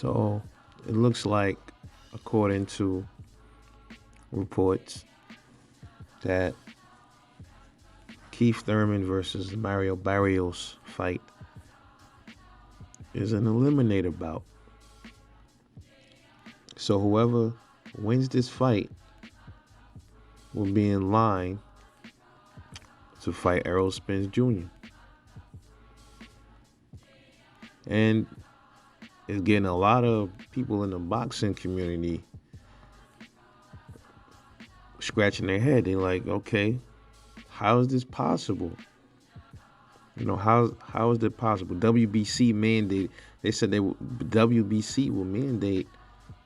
So it looks like, according to reports, that Keith Thurman versus Mario Barrios fight is an eliminator bout. So whoever wins this fight will be in line to fight Errol Spence Jr. And it's getting a lot of people in the boxing community scratching their head. They're like, okay, how is this possible? How is it possible? WBC mandate. They said WBC will mandate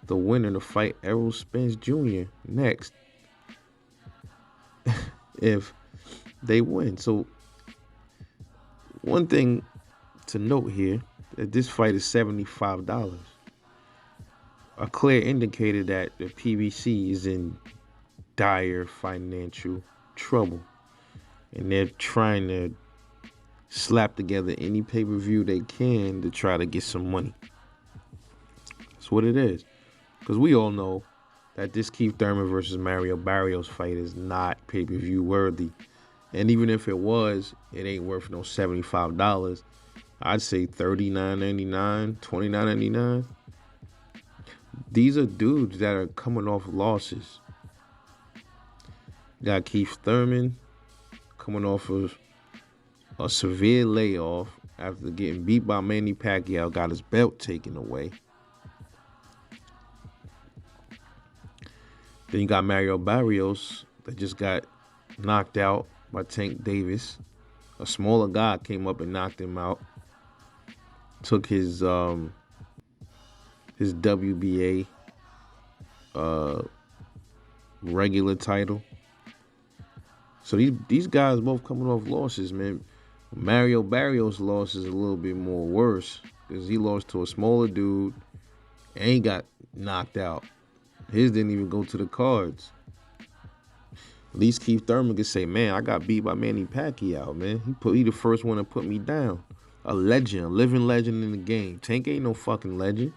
the winner to fight Errol Spence Jr. next if they win. So one thing to note here, that this fight is $75. A clear indicator that the PBC is in dire financial trouble, and they're trying to slap together any pay-per-view they can to try to get some money. That's what it is. Because we all know that this Keith Thurman versus Mario Barrios fight is not pay-per-view worthy. And even if it was, it ain't worth no $75. I'd say $39.99, $29.99. These are dudes that are coming off losses. You got Keith Thurman coming off of a severe layoff after getting beat by Manny Pacquiao, got his belt taken away. Then you got Mario Barrios that just got knocked out by Tank Davis. A smaller guy came up and knocked him out. Took his WBA regular title. So these guys both coming off losses, man. Mario Barrios' loss is a little bit more worse because he lost to a smaller dude and he got knocked out. His didn't even go to the cards. At least Keith Thurman could say, man, I got beat by Manny Pacquiao, man. He the first one to put me down. A legend, a living legend in the game. Tank ain't no fucking legend.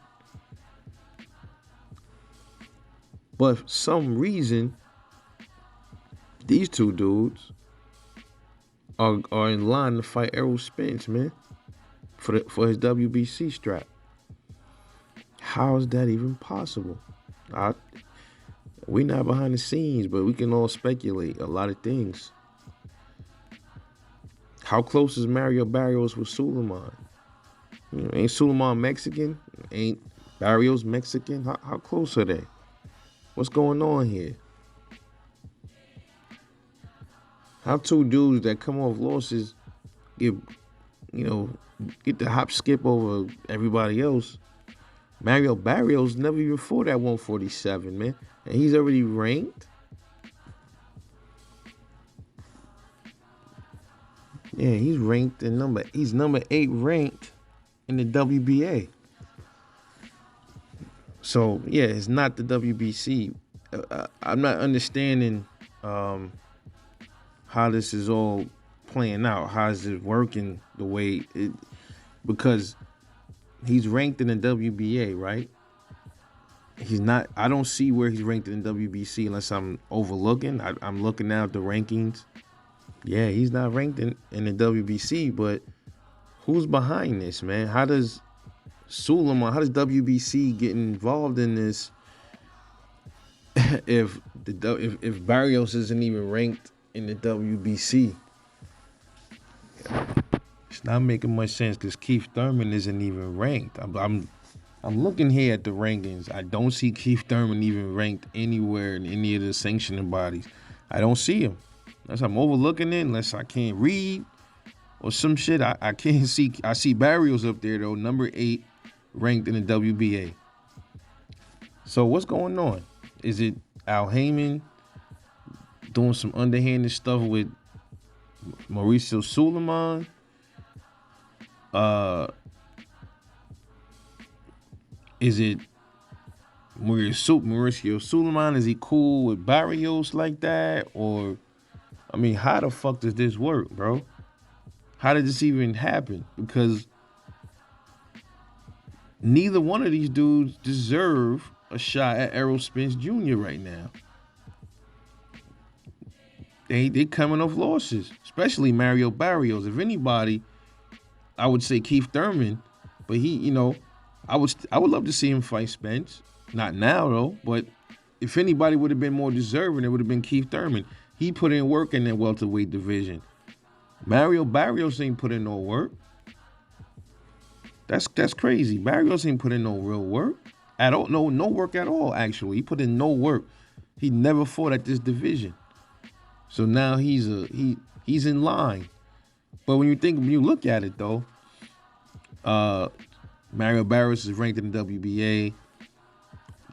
But for some reason, these two dudes are in line to fight Errol Spence, man, for his WBC strap. How is that even possible? We're not behind the scenes, but we can all speculate a lot of things. How close is Mario Barrios with Suleiman? Ain't Suleiman Mexican? Ain't Barrios Mexican? How close are they? What's going on here? How two dudes that come off losses get the hop skip over everybody else? Mario Barrios never even fought at 147, man. And he's already ranked. Yeah, he's ranked he's number 8 ranked in the WBA. So, yeah, it's not the WBC. I'm not understanding how this is all playing out. How is it working the way it... Because he's ranked in the WBA, right? He's not... I don't see where he's ranked in the WBC unless I'm overlooking. I'm looking now at the rankings. Yeah, he's not ranked in the WBC, but who's behind this, man? How does WBC get involved in this if Barrios isn't even ranked in the WBC? It's not making much sense because Keith Thurman isn't even ranked. I'm looking here at the rankings. I don't see Keith Thurman even ranked anywhere in any of the sanctioning bodies. I don't see him. Unless I'm overlooking it, unless I can't read or some shit. I can't see. I see Barrios up there, though, number 8, ranked in the WBA. So what's going on? Is it Al Heyman doing some underhanded stuff with Mauricio Suleiman? Is it Mauricio Suleiman? Is he cool with Barrios like that? Or, I mean, how the fuck does this work, bro? How did this even happen? Because Neither one of these dudes deserve a shot at Errol Spence Jr. right now. They coming off losses, especially Mario Barrios. If anybody, I would say Keith Thurman, but I would love to see him fight Spence. Not now though, but if anybody would have been more deserving, it would have been Keith Thurman. He put in work in that welterweight division. Mario Barrios ain't put in no work. That's crazy. Barrios ain't put in no real work at all. No work at all. Actually, he put in no work. He never fought at this division. So now he's in line. But when you look at it though, Mario Barrios is ranked in the WBA.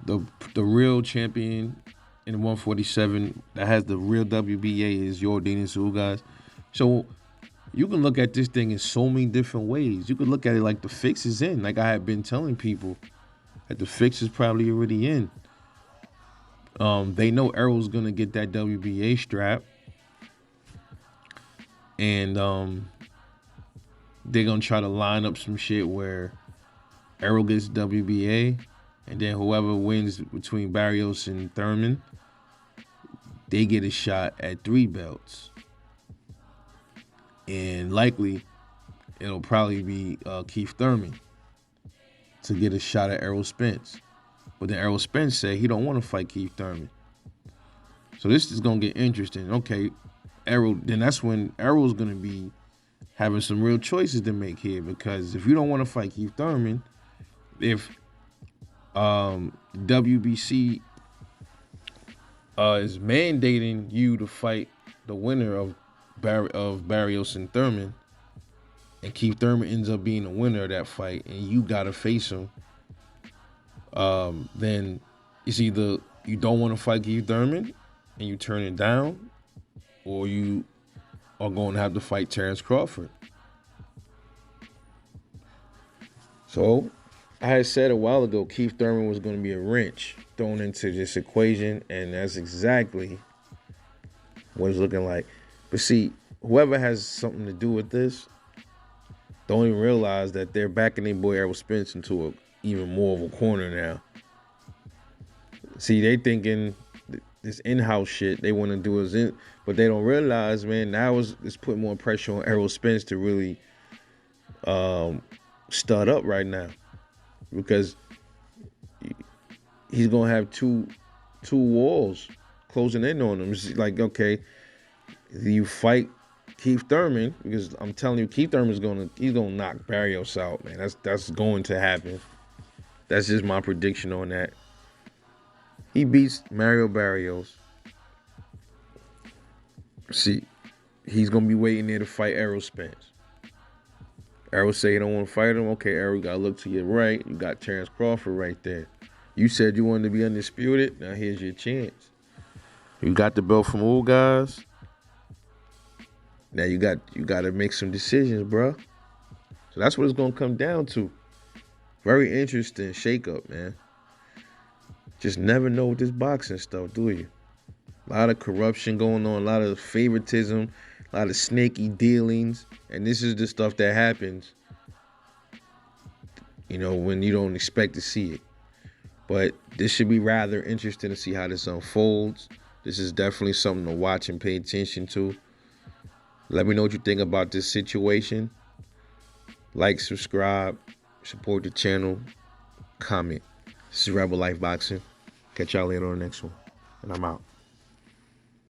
The real champion in 147 that has the real WBA is Yordenis Ugas. So you can look at this thing in so many different ways. You could look at it like the fix is in. Like I have been telling people that the fix is probably already in. They know Errol's gonna get that WBA strap, and they're gonna try to line up some shit where Errol gets WBA, and then whoever wins between Barrios and Thurman, they get a shot at 3 belts. And likely, it'll probably be Keith Thurman to get a shot at Errol Spence. But then Errol Spence said he don't want to fight Keith Thurman. So this is going to get interesting. Okay, Errol, then that's when Errol's going to be having some real choices to make here, because if you don't want to fight Keith Thurman, if WBC is mandating you to fight the winner of Barrios and Thurman, and Keith Thurman ends up being the winner of that fight, and you gotta face him, then it's either you don't want to fight Keith Thurman and you turn it down, or you are going to have to fight Terrence Crawford. So I had said a while ago Keith Thurman was going to be a wrench thrown into this equation, and that's exactly what it's looking like. But see, whoever has something to do with this don't even realize that they're backing their boy Errol Spence into even more of a corner now. See, they thinking this in-house shit they want to do is in, but they don't realize, man, now it's putting more pressure on Errol Spence to really stud up right now, because he's gonna have two walls closing in on him. It's like, okay, you fight Keith Thurman, because I'm telling you, Keith Thurman's he's gonna knock Barrios out, man. That's going to happen. That's just my prediction on that. He beats Mario Barrios. See, he's gonna be waiting there to fight Errol Spence. Errol say he don't want to fight him. Okay, Errol, you gotta look to your right. You got Terrence Crawford right there. You said you wanted to be undisputed. Now here's your chance. You got the belt from old guys. Now you got to make some decisions, bro. So that's what it's gonna come down to. Very interesting shakeup, man. Just never know with this boxing stuff, do you? A lot of corruption going on, a lot of favoritism, a lot of snaky dealings, and this is the stuff that happens, when you don't expect to see it. But this should be rather interesting to see how this unfolds. This is definitely something to watch and pay attention to. Let me know what you think about this situation. Like, subscribe, support the channel, comment. This is Rebel Life Boxing. Catch y'all later on the next one. And I'm out.